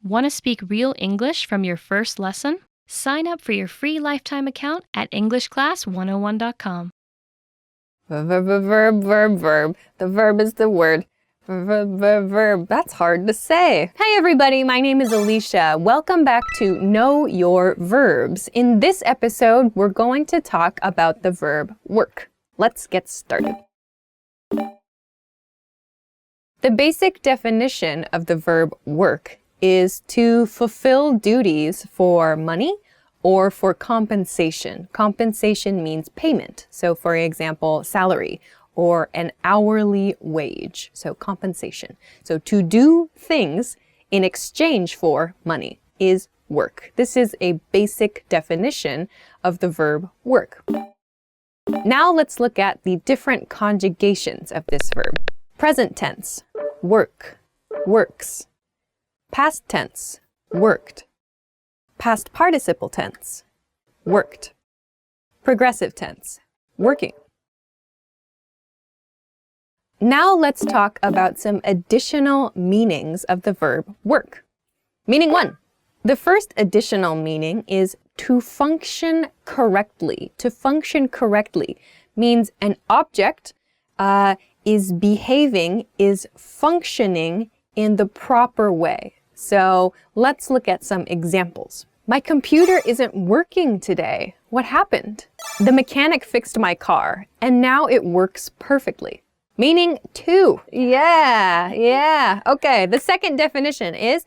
Want to speak real English from your first lesson? Sign up for your free lifetime account at EnglishClass101.com. Verb. The verb is the word. Verb. That's hard to say. Hi everybody, my name is Alicia. Welcome back to Know Your Verbs. In this episode, we're going to talk about the verb work. Let's get started. The basic definition of the verb work is to fulfill duties for money or for compensation. Compensation means payment. So for example, salary or an hourly wage. So compensation. So to do things in exchange for money is work. This is a basic definition of the verb work. Now let's look at the different conjugations of this verb. Present tense, work, works. Past tense, worked. Past participle tense, worked. Progressive tense, working. Now let's talk about some additional meanings of the verb work. Meaning 1. The first additional meaning is to function correctly. To function correctly means an object is behaving, is functioning in the proper way. So let's look at some examples. My computer isn't working today. What happened? The mechanic fixed my car and now it works perfectly. Meaning 2. Yeah. Okay, the second definition is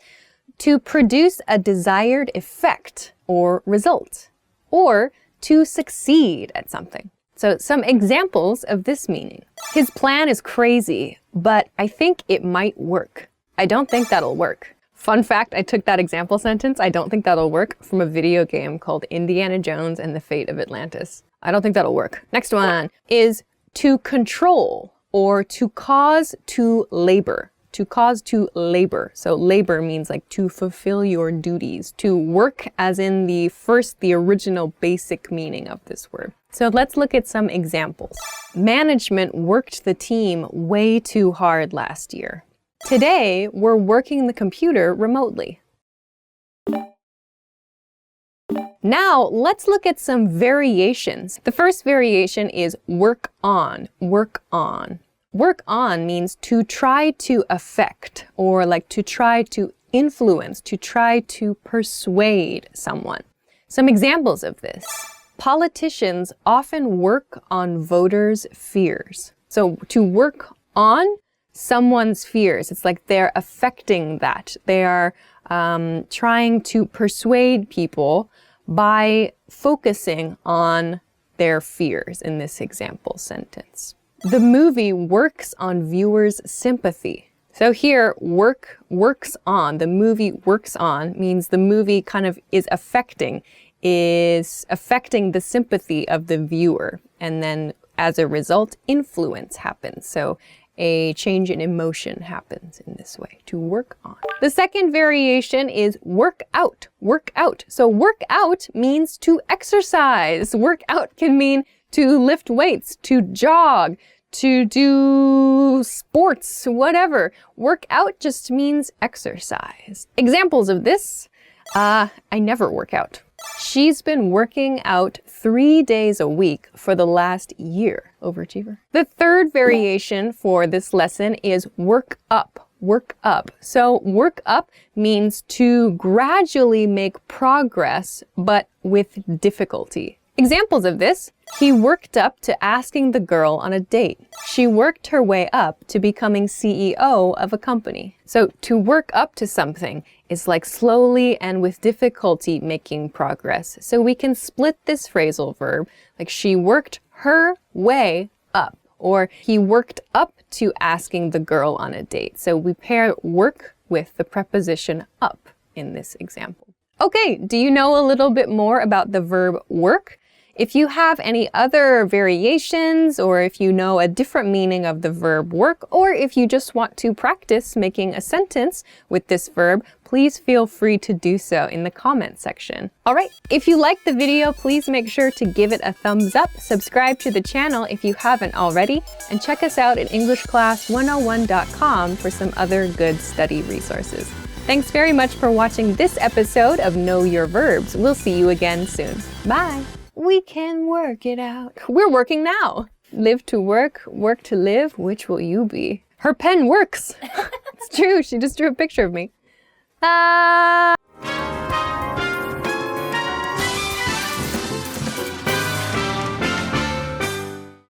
to produce a desired effect or result, or to succeed at something. So some examples of this meaning. His plan is crazy, but I think it might work. I don't think that'll work. Fun fact, I took that example sentence, I don't think that'll work, from a video game called Indiana Jones and the Fate of Atlantis. I don't think that'll work. Next one is to control or to cause to labor. To cause to labor. So labor means like to fulfill your duties. To work as in the original basic meaning of this word. So let's look at some examples. Management worked the team way too hard last year. Today, we're working the computer remotely. Now, let's look at some variations. The first variation is work on, work on. Work on means to try to affect, or like to try to influence, to try to persuade someone. Some examples of this. Politicians often work on voters' fears. So to work on someone's fears, it's like they're affecting that. They are trying to persuade people by focusing on their fears in this example sentence. The movie works on viewers' sympathy. So here, works on, the movie works on means the movie kind of is affecting the sympathy of the viewer. And then as a result, influence happens. So a change in emotion happens in this way, to work on. The second variation is work out, work out. So work out means to exercise. Work out can mean to lift weights, to jog, to do sports, whatever. Work out just means exercise. Examples of this, I never work out. She's been working out 3 days a week for the last year. Overachiever. The third variation for this lesson is work up. Work up. So work up means to gradually make progress, but with difficulty. Examples of this, he worked up to asking the girl on a date. She worked her way up to becoming CEO of a company. So to work up to something is like slowly and with difficulty making progress. So we can split this phrasal verb, like she worked her way up, or he worked up to asking the girl on a date. So we pair work with the preposition up in this example. Okay, do you know a little bit more about the verb work? If you have any other variations, or if you know a different meaning of the verb work, or if you just want to practice making a sentence with this verb, please feel free to do so in the comment section. All right, if you liked the video, please make sure to give it a thumbs up, subscribe to the channel if you haven't already, and check us out at EnglishClass101.com for some other good study resources. Thanks very much for watching this episode of Know Your Verbs. We'll see you again soon. Bye. We can work it out. We're working now. Live to work, work to live. Which will you be? Her pen works. It's true. She just drew a picture of me.